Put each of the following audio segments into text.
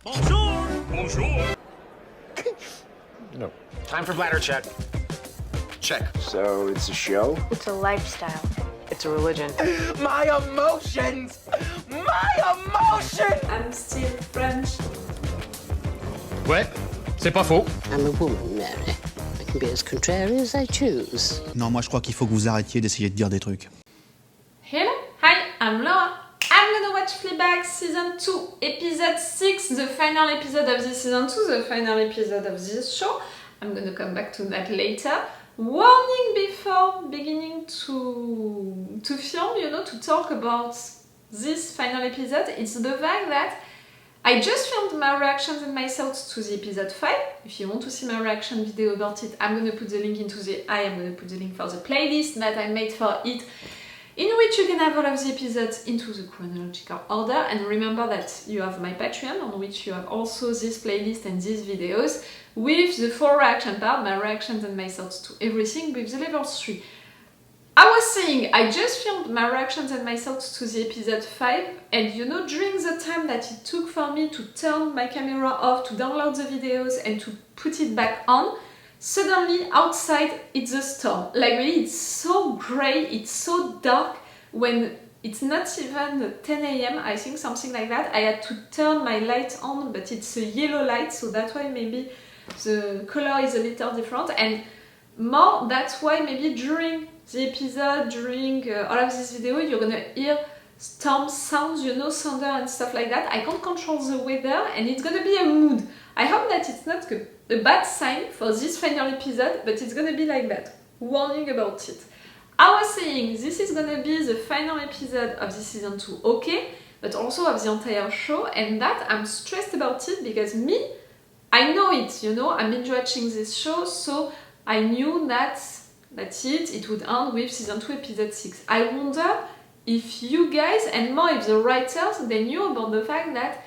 Bonjour! Bonjour! No. Time for bladder check. Check. So it's a show? It's a lifestyle. It's a religion. My emotions! My emotions! I'm still French. Ouais, c'est pas faux. I'm a woman, Mary. I can be as contrary as I choose. Non, moi je crois qu'il faut que vous arrêtiez d'essayer de dire des trucs. Hello, hi, I'm Laura. I'm gonna watch Fleabag Season 2, Episode 6, the final episode of this Season 2, the final episode of this show. I'm gonna come back to that later. Warning before beginning to film, to talk about this final episode, it's the fact that I just filmed my reactions and my thoughts to the episode 5. If you want to see my reaction video about it, I'm gonna put the link I am gonna put the link for the playlist that I made for it, in which you can have all of the episodes into the chronological order. And remember that you have my Patreon, on which you have also this playlist and these videos with the 4 reaction part, my reactions and my thoughts to everything with the level 3. I was saying, I just filmed my reactions and my thoughts to the episode 5, and during the time that it took for me to turn my camera off, to download the videos and to put it back on, suddenly outside it's a storm. Like really, it's so grey, it's so dark, when it's not even 10 AM, I think, something like that. I had to turn my light on, but it's a yellow light, so that's why maybe the color is a little different. And more, that's why maybe during the episode, during all of this video, you're gonna hear storm sounds, thunder and stuff like that. I can't control the weather, and it's gonna be a mood. I hope that it's not a bad sign for this final episode, but it's gonna be like that. Warning about it. I was saying, this is gonna be the final episode of this season 2, okay, but also of the entire show, and that I'm stressed about it because I know it, I'm binge watching this show, so I knew that that's it would end with season 2, episode 6. I wonder if you guys, and more if the writers, they knew about the fact that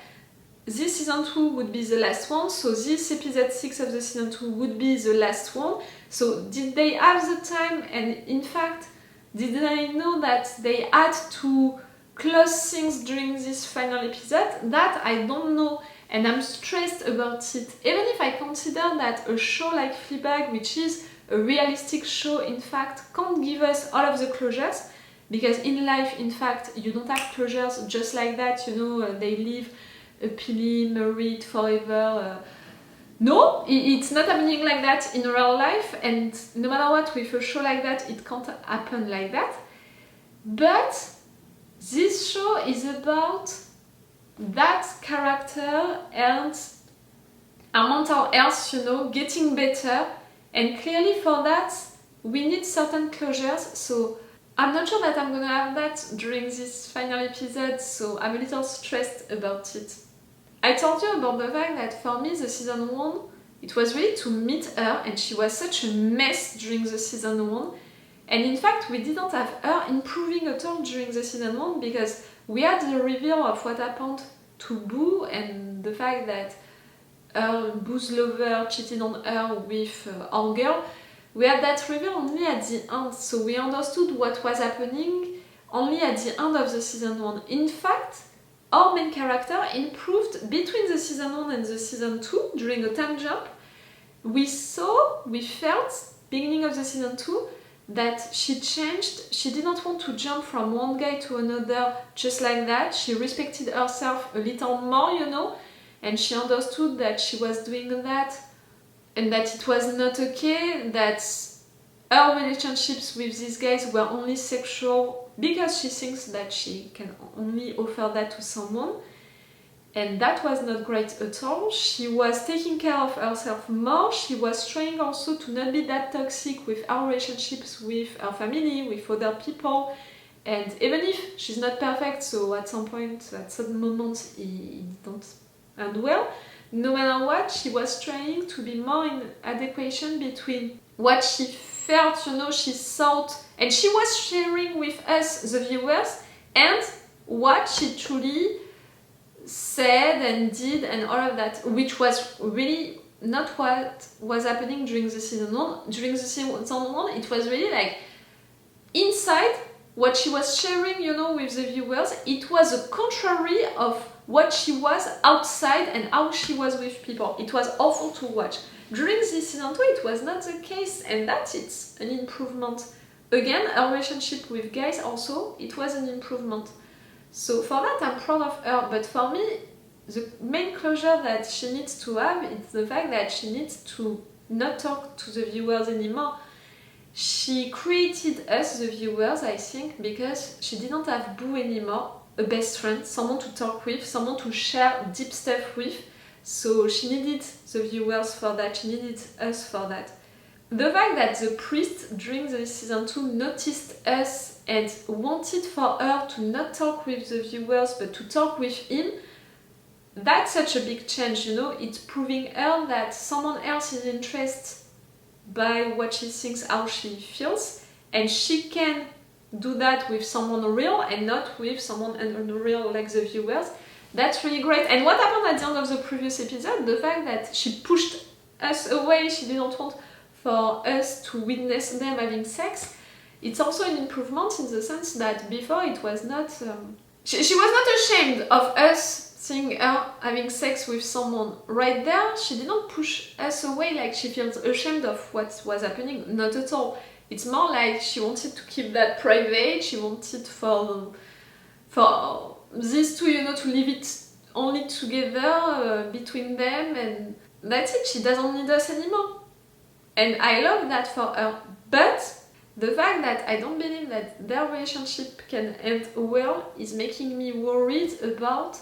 this season 2 would be the last one, so this episode 6 of the season 2 would be the last one. So did they have the time, and in fact, did they know that they had to close things during this final episode? That I don't know, and I'm stressed about it. Even if I consider that a show like Fleabag, which is a realistic show, in fact, can't give us all of the closures, because in life, in fact, you don't have closures just like that, they live happily married forever. No, it's not happening like that in real life, and no matter what, with a show like that, it can't happen like that. But this show is about that character and our mental health, getting better, and clearly for that, we need certain closures, so I'm not sure that I'm gonna have that during this final episode, so I'm a little stressed about it. I told you about the fact that for me, the season 1, it was really to meet her, and she was such a mess during the season 1. And in fact, we didn't have her improving at all during the season 1, because we had the reveal of what happened to Boo, and the fact that Boo's lover cheated on her with our girl. We had that reveal only at the end, so we understood what was happening only at the end of the season 1. In fact, our main character improved between the season 1 and the season 2 during a time jump. We felt, beginning of the season 2, that she changed. She didn't want to jump from one guy to another just like that. She respected herself a little more, and she understood that she was doing that and that it was not okay, that her relationships with these guys were only sexual because she thinks that she can only offer that to someone, and that was not great at all. She was taking care of herself more. She was trying also to not be that toxic with her relationships with her family, with other people, and even if she's not perfect, so at some point, at some moments, it didn't end well, no matter what, she was trying to be more in adequation between what she felt, she thought, and she was sharing with us, the viewers, and what she truly said and did and all of that, which was really not what was happening during the season 1. During the season 1, it was really like inside what she was sharing, you know, with the viewers, it was the contrary of what she was outside and how she was with people. It was awful to watch. During this season 2, it was not the case, and that it's an improvement. Again, her relationship with guys also, it was an improvement. So for that, I'm proud of her. But for me, the main closure that she needs to have is the fact that she needs to not talk to the viewers anymore. She created us, the viewers, I think, because she didn't have Boo anymore, a best friend, someone to talk with, someone to share deep stuff with. So she needed the viewers for that, she needed us for that. The fact that the priest during the season 2 noticed us and wanted for her to not talk with the viewers but to talk with him, that's such a big change, you know. It's proving her that someone else is interested by what she thinks, how she feels, and she can do that with someone real and not with someone unreal like the viewers. That's really great. And what happened at the end of the previous episode, the fact that she pushed us away, she didn't want for us to witness them having sex, it's also an improvement in the sense that before it was not... She was not ashamed of us seeing her having sex with someone. Right there, she didn't push us away like she feels ashamed of what was happening. Not at all. It's more like she wanted to keep that private, she wanted for these two, you know, to leave it only together between them, and that's it. She doesn't need us anymore. And I love that for her. But the fact that I don't believe that their relationship can end well is making me worried about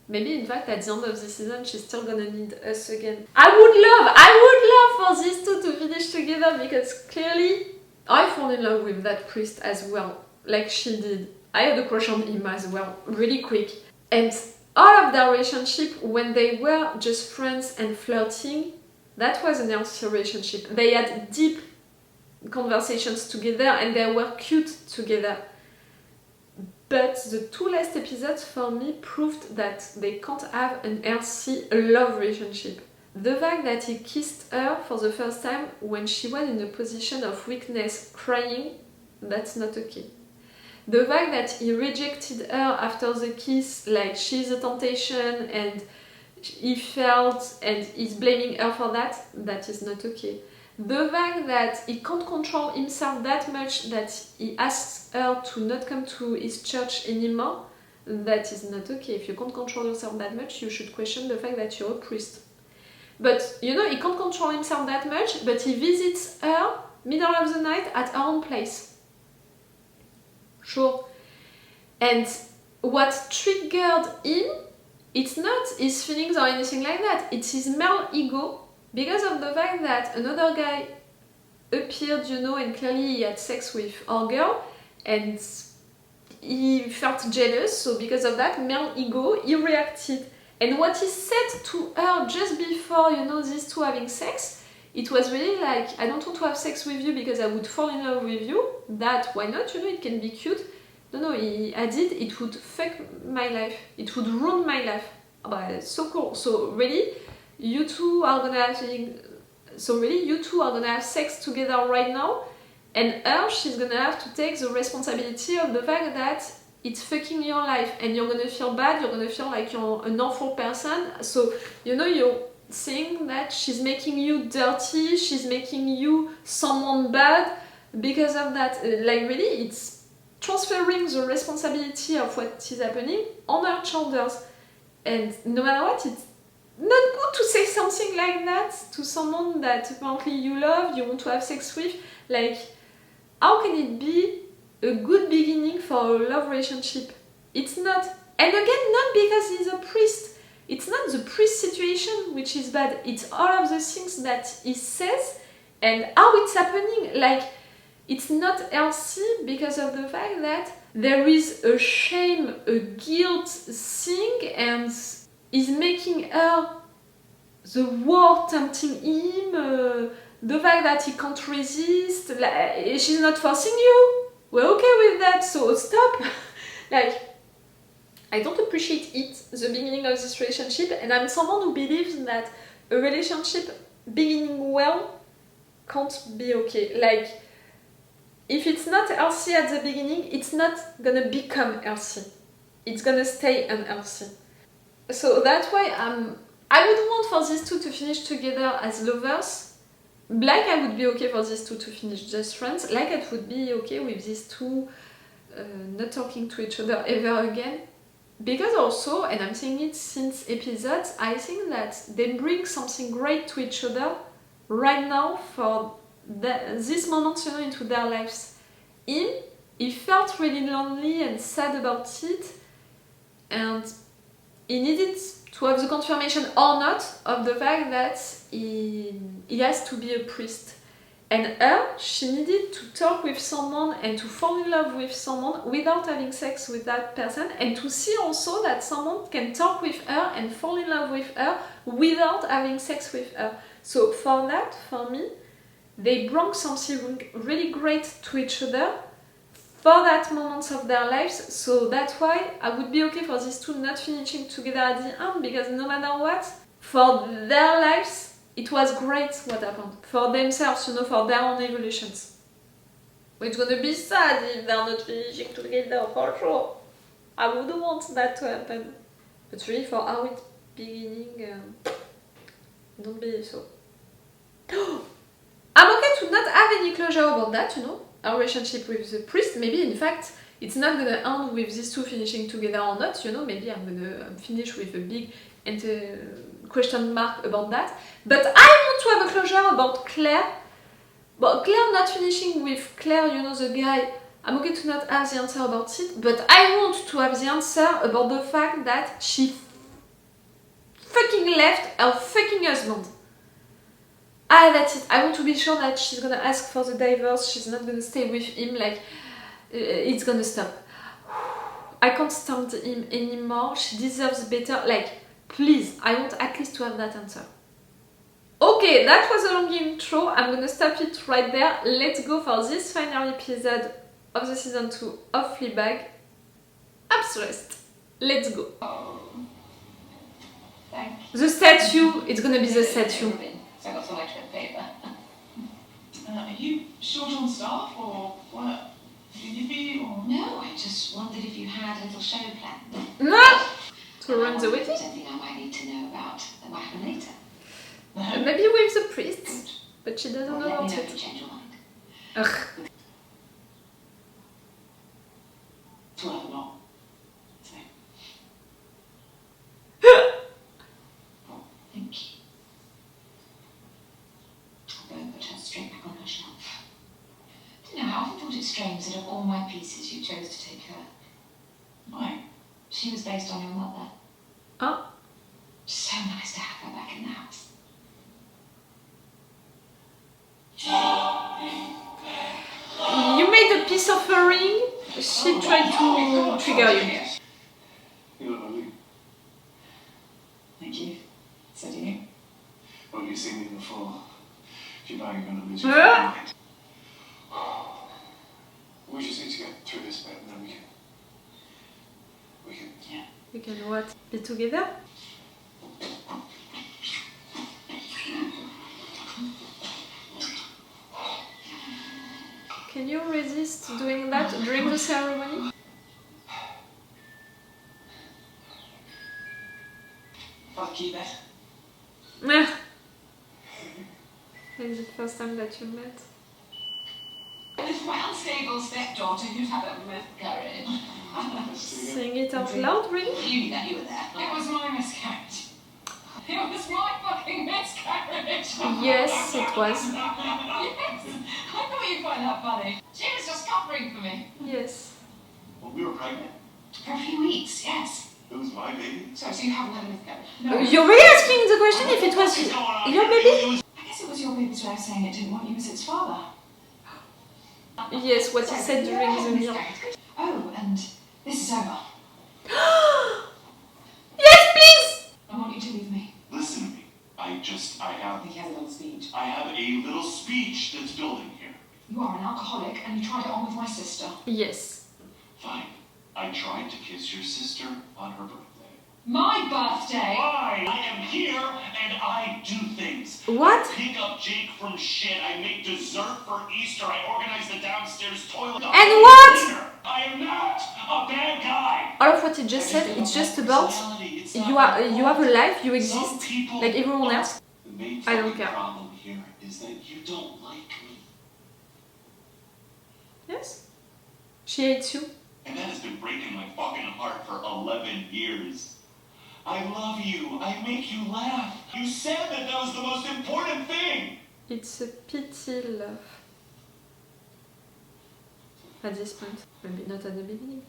maybe in fact at the end of the season she's still gonna need us again. I would love for these two to finish together, because clearly I fall in love with that priest as well, like she did. I had a crush on him as well, really quick. And all of their relationship, when they were just friends and flirting, that was an healthy relationship. They had deep conversations together and they were cute together. But the two last episodes for me proved that they can't have an healthy love relationship. The fact that he kissed her for the first time when she was in a position of weakness, crying, that's not okay. The fact that he rejected her after the kiss, like she's a temptation and he felt and he's blaming her for that, that is not okay. The fact that he can't control himself that much that he asks her to not come to his church anymore, that is not okay. If you can't control yourself that much, you should question the fact that you're a priest. But, you know, he can't control himself that much, but he visits her middle of the night at her own place. Sure. And what triggered him, it's not his feelings or anything like that, it's his male ego, because of the fact that another guy appeared, you know, and clearly he had sex with our girl, and he felt jealous, so because of that male ego, he reacted. And what he said to her just before, you know, these two having sex, it was really like, I don't want to have sex with you because I would fall in love with you. That, why not? You know, it can be cute. No, he added, it would fuck my life. It would ruin my life. Oh, but so cool. So really, you two are gonna have sex together right now, and her, she's gonna have to take the responsibility of the fact that it's fucking your life, and you're gonna feel bad, you're gonna feel like you're an awful person. So, you know, you're saying that she's making you dirty, she's making you someone bad because of that. Like, really, it's transferring the responsibility of what is happening on her shoulders. And no matter what, it's not good to say something like that to someone that apparently you love, you want to have sex with. Like, how can it be a good beginning for a love relationship? It's not. And again, not because he's a priest. It's not the priest situation which is bad. It's all of the things that he says and how it's happening. Like, it's not healthy because of the fact that there is a shame, a guilt thing, and is making her the war tempting him, the fact that he can't resist, like, she's not forcing you. We're okay with that, so stop. Like, I don't appreciate it, the beginning of this relationship, and I'm someone who believes that a relationship beginning well can't be okay. Like, if it's not healthy at the beginning, it's not gonna become healthy. It's gonna stay unhealthy. So that's why I would want for these two to finish together as lovers. Like I would be okay for these two to finish just friends. Like I would be okay with these two not talking to each other ever again. Because also, and I'm saying it since episodes, I think that they bring something great to each other right now for this moment, you know, into their lives. He felt really lonely and sad about it, and he needed to have the confirmation or not of the fact that he has to be a priest. And her, she needed to talk with someone and to fall in love with someone without having sex with that person, and to see also that someone can talk with her and fall in love with her without having sex with her. So for that, for me, they brought something really great to each other for that moment of their lives. So that's why I would be okay for these two not finishing together at the end, because no matter what, for their lives, it was great what happened. For themselves, you know, for their own evolutions. It's gonna be sad if they're not finishing together, for sure. I would want that to happen. But really, for how it's beginning, I don't believe so. I'm okay to not have any closure about that, you know, our relationship with the priest. Maybe, in fact, it's not gonna end with these two finishing together or not, you know. Maybe I'm gonna finish with a big question mark about that. But I want to have a closure about Claire. But Claire not finishing with Claire, you know, the guy. I'm okay to not have the answer about it, but I want to have the answer about the fact that she fucking left her fucking husband. That's it. I want to be sure that she's gonna ask for the divorce. She's not gonna stay with him. Like, it's gonna stop. I can't stand him anymore. She deserves better. Like, please, I want at least to have that answer. Okay, that was a long intro. I'm gonna stop it right there. Let's go for this final episode of the season 2 of Fleabag. Obsessed. Let's go. The statue, it's gonna be the statue. So I got some extra paper. Are you short on staff or what? Nippy or? No, I just wondered if you had a little show planned. No! To run the wedding? Something I might need to know about that might happen later. Maybe with the priest, but she doesn't know Let me about know if it. you change your mind. Ugh. It's worth a lot. So. Oh, thank you. I'll go and put her straight back on her shelf. Do you know, I often thought it strange that of all my pieces you chose to take her. Why? She was based on your mother. Oh. So nice to have her back in the house. You made a piece of a ring. She tried to trigger you. You look lovely. Thank you. So do you? Well, you've seen me before. If you're going to lose your Huh? mind. We just need to get through this bit and then we can. Yeah. We can what? Be together? Can you resist doing that during the ceremony? Fuck you, Beth. Like the first time that you met. It's my unstable stepdaughter who's had a miscarriage. Saying it out loud, really? You knew that you were there. It was my miscarriage. It was my fucking miscarriage. Yes, it was. Yes. I thought you'd find that funny. She was just covering for me. Yes. Well, we were pregnant. For a few weeks, yes. It was my baby. So you haven't had a miscarriage? You're really asking the question if it was your baby? I guess it was your baby's way of saying it didn't want you as its father. Yes, what you said during the meal. Oh, and this is over. Yes, please! I want you to leave me. Listen to me. I have He has a little speech. I have a little speech that's building here. You are an alcoholic and you tried it on with my sister. Yes. Fine. I tried to kiss your sister on her birthday. My birthday? Fine. I am here and I do things. What? Pick up Jake from shit. I make dessert for Easter. I organize the downstairs toilet. And what? I am not a bad guy. All of what you just said, it's just about you have a life, you exist like everyone else. The main I don't fucking care. problem here is that you don't like me. Yes. She hates you. And that has been breaking my fucking heart for 11 years. I love you. I make you laugh. You said that that was the most important thing. It's a pity love. At this point, maybe not at the beginning.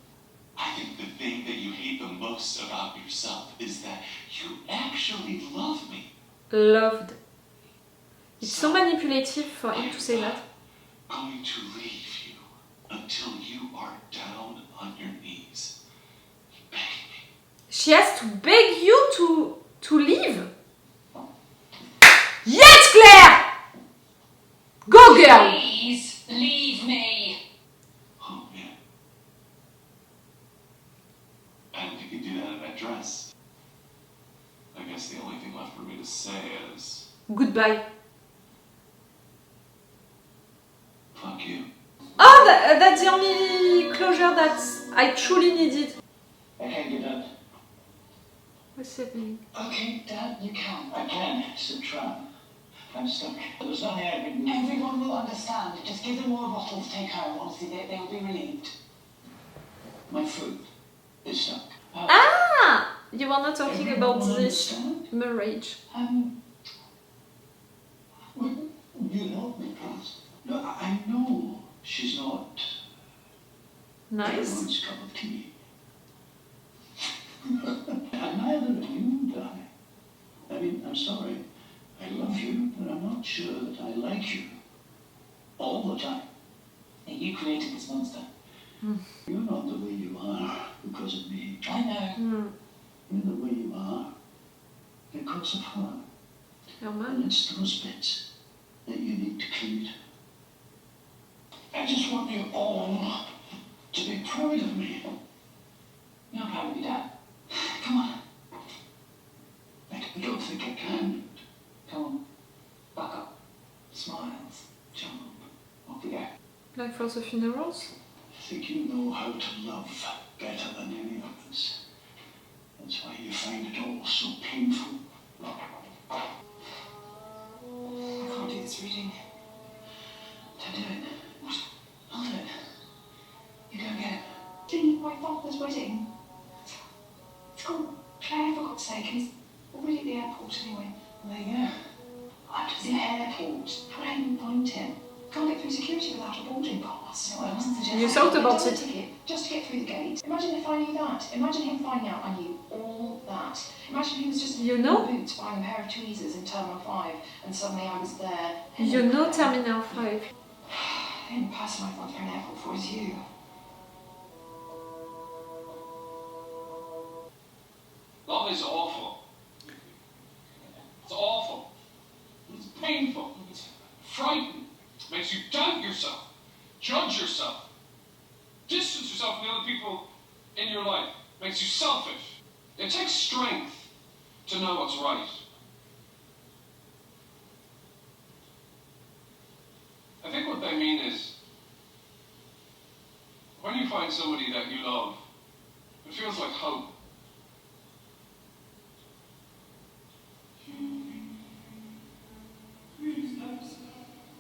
I think the thing that you hate the most about yourself is that you actually love me. Loved. It's so manipulative for him to say that. I'm going to leave you until you are down on your knees, begging me. She has to beg you to leave. Yes, Claire! Go, girl! Please leave me. Oh man, I didn't think you'd do that in that dress. I guess the only thing left for me to say is Goodbye. fuck you. Oh, that's the only closure that I truly needed. I can't get up. What's happening? Okay, Dad, you can. I can. It's a trap. I'm stuck. There's nothing I can do. Everyone will understand. Just give them more bottle to take home. Honestly, they'll be relieved. My food is stuck. Ah! You were not talking Everyone about will this understand. marriage. Well, you know me, please. No, I know she's not Nice. everyone's cup of tea. And neither are you, darling. I mean, I'm sorry. I love you, but I'm not sure that I like you all the time. You created this monster. You're not the way you are because of me. I know. You're the way you are because of her. Your And man. it's those bits that you need to clean. I just want you all to be proud of me. You're proud of you, Dad. Come on. I don't think I can. Come on. Back up. Smiles. Jump. Off we go. Like for the funerals? I think you know how to love better than any of us. That's why you find it all so painful. I can't do this reading. Don't do it. What? I'll do it. You go get it. Dean, my father's wedding. It's called Claire, for God's sake, and he's already at the airport anyway. There you go. I'm to the airport. How do I even find him? Can't get through security without a boarding pass. No, I wasn't suggesting. You thought about I it. a ticket just to get through the gate. Imagine if I knew that. Imagine him finding out I knew all that. Imagine he was just You know? in the boots buying a pair of tweezers in Terminal 5 and suddenly I was there. You know Terminal 5. The only person I've gone through an airport for is you. Love is awful. It's awful. It's painful. It's frightening. It makes you doubt yourself, judge yourself, distance yourself from the other people in your life. It makes you selfish. It takes strength to know what's right. I think what they mean is when you find somebody that you love, it feels like hope.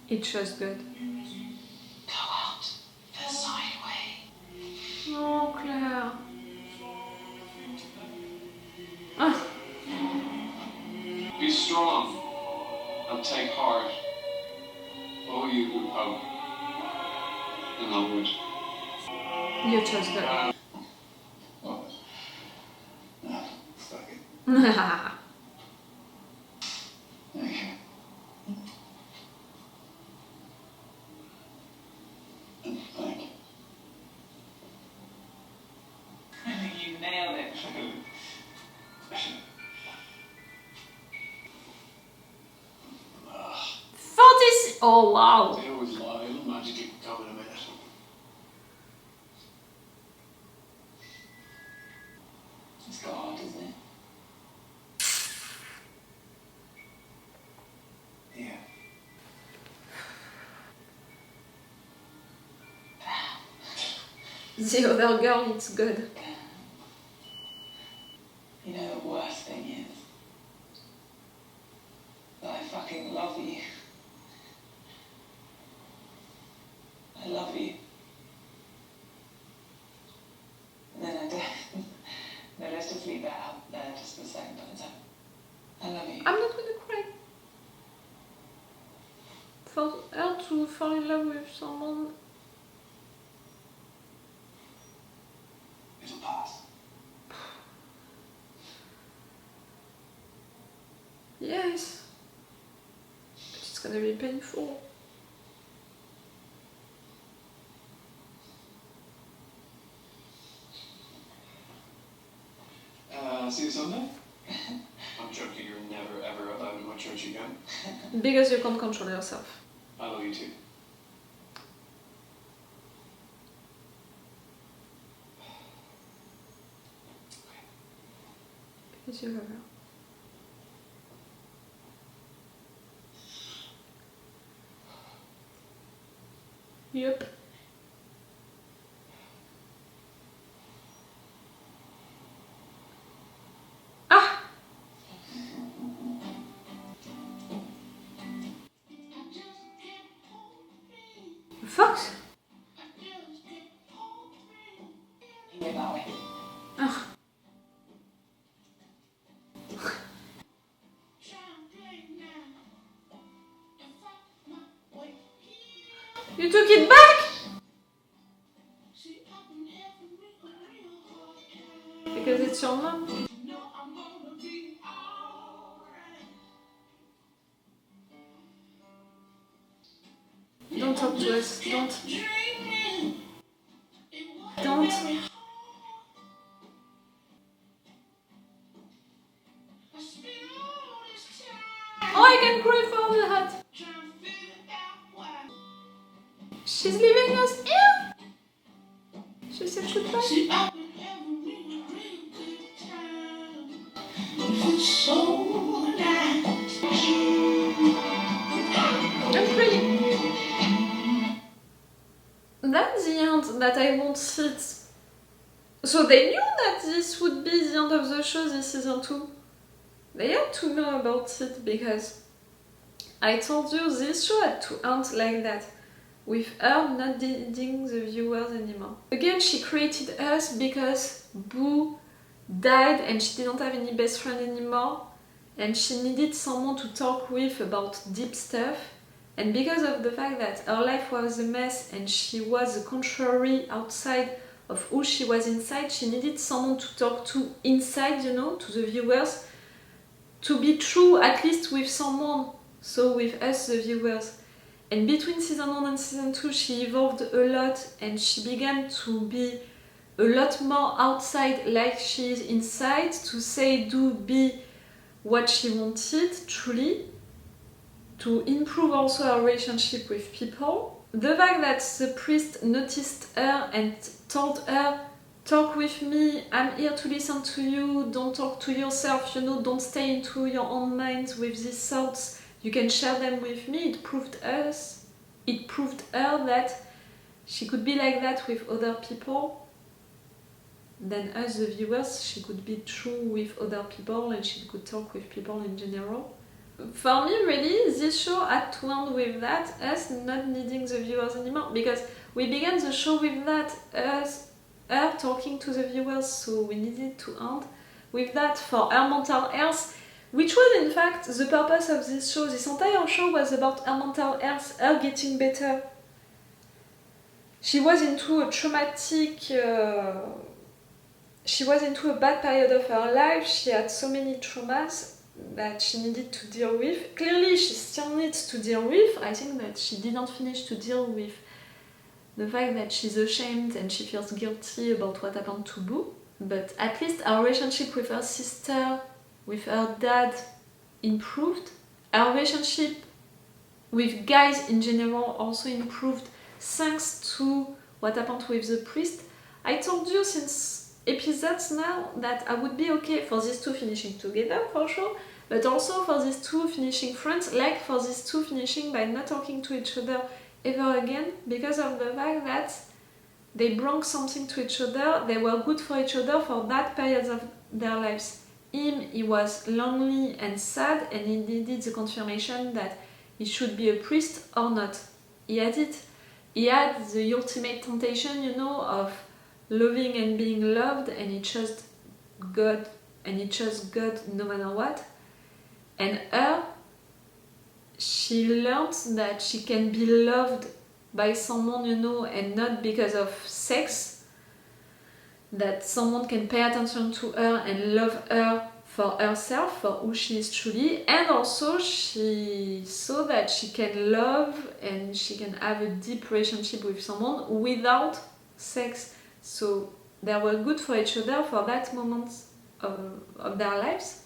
It shows good. Go out the side way. Oh, Claire. Ah, Be strong and take heart. All you would hope. And I would. you chose good. What? Fuck it. Thank you. Thank you. I think you nailed it. 46. Oh, wow. They always lie. It'll magically come in a minute. It's got hard, isn't it? The other girl, it's good. You know, the worst thing is that I fucking love you. I love you. And then I don't. No, let's just leave that out there just for a second, but it's I love you. I'm not gonna cry. For her to fall in love with someone. It'll pass. Yes. But it's gonna be painful. See you Sunday? I'm joking, you're never ever allowed in my church again. Because you can't control yourself. I love you too. Because you love her. Yep. Ah! Fox? Yeah, that way. Ah. You took it back? Because it's your mom. Don't talk to us. Don't. Don't. Oh, I can cry for that. She's leaving us here. She said goodbye. I'm crying. That's the end that I won't sit. So they knew that this would be the end of the show this season 2. They had to know about it because I told you this show had to end like that, with her not needing the viewers anymore. Again, she created us because Boo died and she didn't have any best friend anymore and she needed someone to talk with about deep stuff. And because of the fact that her life was a mess and she was the contrary outside of who she was inside, she needed someone to talk to inside, you know, to the viewers, to be true at least with someone, so with us the viewers. And between season 1 and season 2 she evolved a lot and she began to be a lot more outside like she is inside, to say, do, be what she wanted truly, to improve also her relationship with people. The fact that the priest noticed her and told her, talk with me, I'm here to listen to you, don't talk to yourself, you know, don't stay into your own mind with these thoughts, you can share them with me. It proved her that she could be like that with other people. Then us, the viewers, she could be true with other people and she could talk with people in general. For me, really, this show had to end with that, us not needing the viewers anymore, because we began the show with that, her talking to the viewers, so we needed to end with that for her mental health, which was in fact the purpose of this show. This entire show was about her mental health, her getting better. She was into a traumatic... she was into a bad period of her life, she had so many traumas that she needed to deal with. Clearly she still needs to deal with. I think that she didn't finish to deal with the fact that she's ashamed and she feels guilty about what happened to Boo. But at least our relationship with her sister, with her dad improved. Our relationship with guys in general also improved thanks to what happened with the priest. I told you since episodes now that I would be okay for these two finishing together for sure, but also for these two finishing friends, like for these two finishing by not talking to each other ever again, because of the fact that they brought something to each other, they were good for each other for that period of their lives. Him, he was lonely and sad, and he needed the confirmation that he should be a priest or not. He had it. He had the ultimate temptation, you know, of loving and being loved, and he chose God, no matter what. And her, she learned that she can be loved by someone, you know, and not because of sex, that someone can pay attention to her and love her for herself, for who she is truly, and also she saw that she can love and she can have a deep relationship with someone without sex. So they were good for each other for that moment of their lives,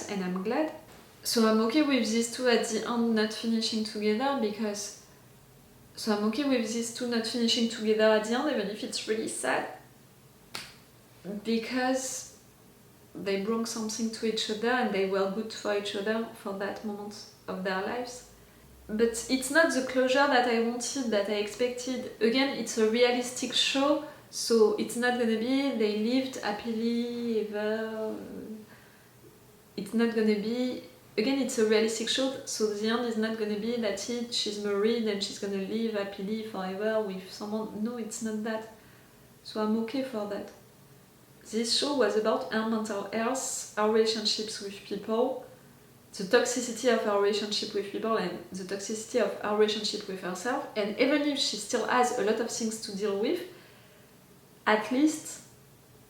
and I'm glad. So I'm okay with these two at the end not finishing together because... So I'm okay with these two not finishing together at the end, even if it's really sad. Because they brought something to each other and they were good for each other for that moment of their lives. But it's not the closure that I wanted, that I expected. Again, it's a realistic show, so it's not gonna be they lived happily ever. It's not gonna be... Again, it's a realistic show, so the end is not gonna be that she's married and she's gonna live happily forever with someone. No, it's not that. So I'm okay for that. This show was about our mental health, our relationships with people, the toxicity of our relationship with people and the toxicity of our relationship with herself. And even if she still has a lot of things to deal with, at least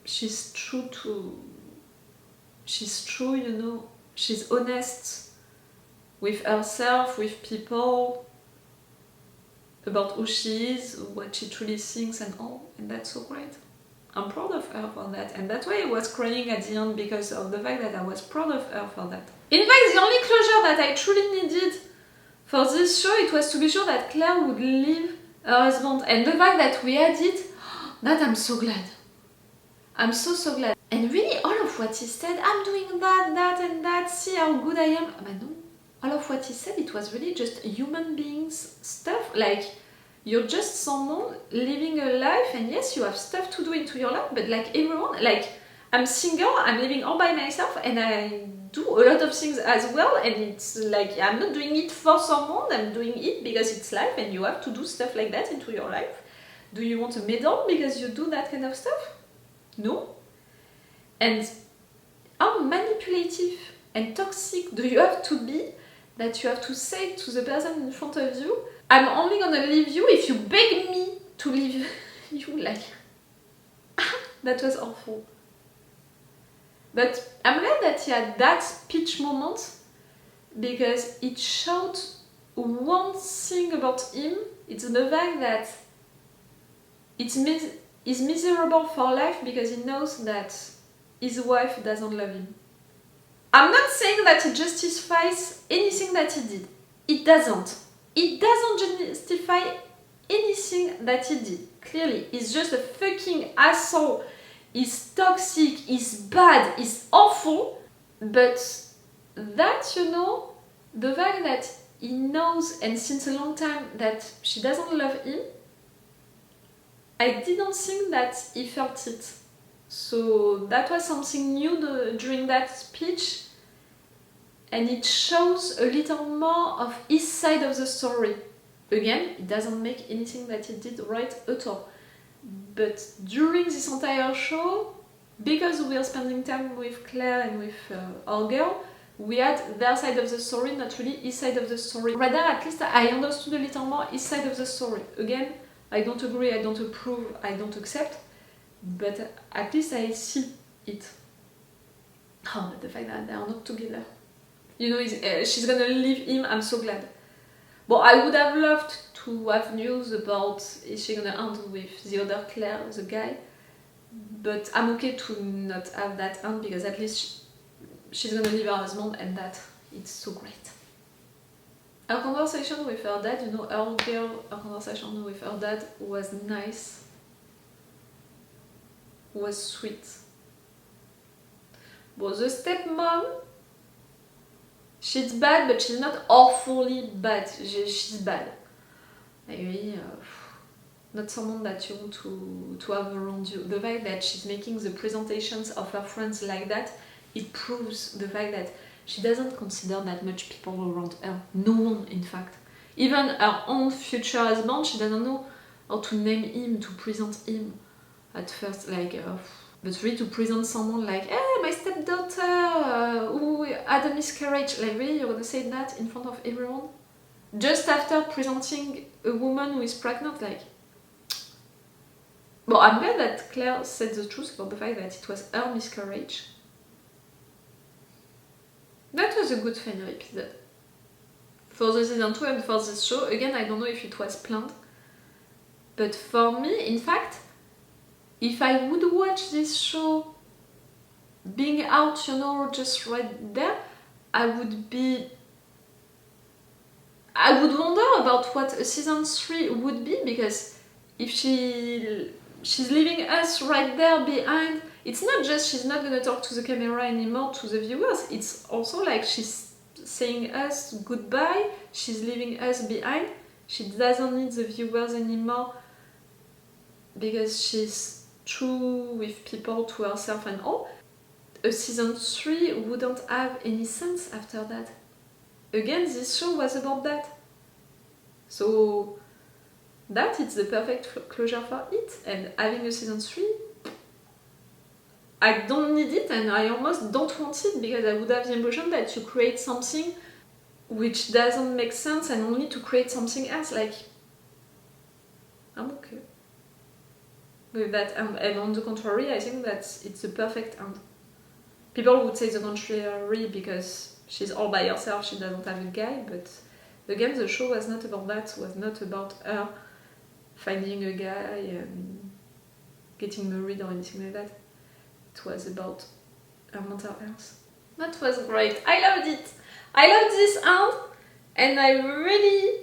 she's true, you know. She's honest with herself, with people, about who she is, what she truly thinks and all, and that's so great. I'm proud of her for that, and that's why I was crying at the end, because of the fact that I was proud of her for that. In fact, the only closure that I truly needed for this show, it was to be sure that Claire would leave her husband, and the fact that we had it, that I'm so glad. I'm so glad. And really, all of what he said, I'm doing that and that, see how good I am. But no, all of what he said, it was really just human beings stuff. Like, you're just someone living a life, and yes, you have stuff to do into your life, but like everyone, like, I'm single, I'm living all by myself, and I do a lot of things as well, and it's like, I'm not doing it for someone, I'm doing it because it's life, and you have to do stuff like that into your life. Do you want a medal because you do that kind of stuff? No. And how manipulative and toxic do you have to be that you have to say to the person in front of you, I'm only gonna leave you if you beg me to leave you, like... That was awful. But I'm glad that he had that speech moment, because it showed one thing about him, it's the fact that he's miserable for life because he knows that his wife doesn't love him. I'm not saying that it justifies anything that he did. It doesn't. It doesn't justify anything that he did. Clearly, he's just a fucking asshole. He's toxic, he's bad, he's awful. But that, you know, the fact that he knows, and since a long time, that she doesn't love him, I didn't think that he felt it. So that was something new during that speech, and it shows a little more of his side of the story. Again, it doesn't make anything that he did right at all. But during this entire show, because we are spending time with Claire and with our girl, we had their side of the story, not really his side of the story. Rather, at least I understood a little more his side of the story. Again, I don't agree, I don't approve, I don't accept, but at least I see it. Oh, but the fact that they are not together. You know, she's gonna leave him, I'm so glad. But I would have loved to have news about is she gonna end with the other Claire, the guy. But I'm okay to not have that end, because at least she's gonna leave her husband, and that, it's so great. Her conversation with her dad, you know, her conversation with her dad was nice, was sweet. But the stepmom, she's bad, but she's not awfully bad. She's bad. Like, really, not someone that you want to have around you. The fact that she's making the presentations of her friends like that, it proves the fact that she doesn't consider that much people around her. No one, in fact. Even her own future husband, she doesn't know how to name him, to present him at first. Like, but really to present someone like, hey, my stepdaughter who had a miscarriage. Like, really, you're gonna say that in front of everyone? Just after presenting a woman who is pregnant, like... Well, I'm glad that Claire said the truth about the fact that it was her miscarriage. That was a good final episode. For the season 2 and for this show, again, I don't know if it was planned. But for me, in fact, if I would watch this show being out, you know, just right there, I would wonder about what a season 3 would be, because if she's leaving us right there behind, it's not just she's not gonna talk to the camera anymore, to the viewers, it's also like she's saying us goodbye, she's leaving us behind, she doesn't need the viewers anymore because she's true with people, to herself and all. A season 3 wouldn't have any sense after that. Again, this show was about that. So that is the perfect closure for it, and having a season 3, I don't need it and I almost don't want it, because I would have the impression that you create something which doesn't make sense and only to create something else. Like, I'm okay with that end. And on the contrary, I think that it's the perfect end. People would say the contrary because she's all by herself, she doesn't have a guy, but again, the show was not about that, it was not about her finding a guy and getting married or anything like that. It was about her mental health. That was great. I loved it. I loved this end, and I really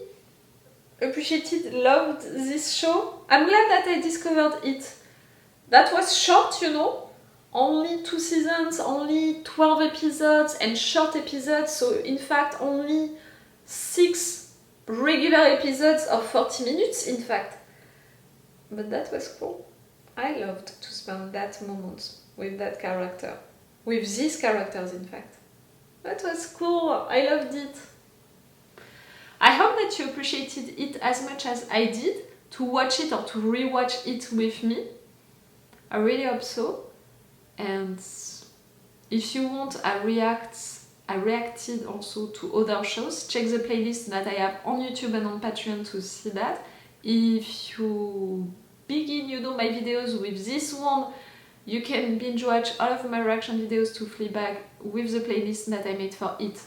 loved this show. I'm glad that I discovered it. That was short, you know, only 2 seasons, only 12 episodes and short episodes, so in fact only 6 regular episodes of 40 minutes, in fact. But that was cool. I loved to spend that moment with that character. With these characters, in fact. That was cool. I loved it. I hope that you appreciated it as much as I did, to watch it or to rewatch it with me. I really hope so. And if you want, I reacted also to other shows. Check the playlist that I have on YouTube and on Patreon to see that. If you begin, you know, my videos with this one, you can binge watch all of my reaction videos to Fleabag with the playlist that I made for it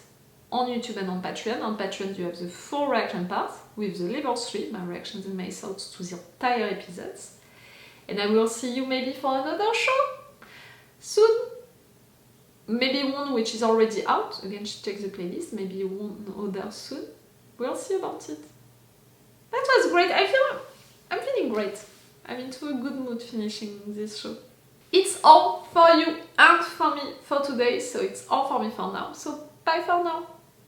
on YouTube and on Patreon. On Patreon you have the full reaction part with the level 3, my reactions and my thoughts to the entire episodes. And I will see you maybe for another show soon. Maybe one which is already out, again check the playlist, maybe one other soon. We'll see about it. That was great. I'm feeling great. I'm into a good mood finishing this show. It's all for you and for me for today, so it's all for me for now. So bye for now.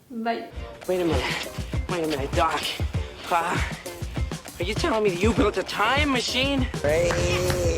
Bye. Wait a minute, Doc. Are you telling me you built a time machine? Hey.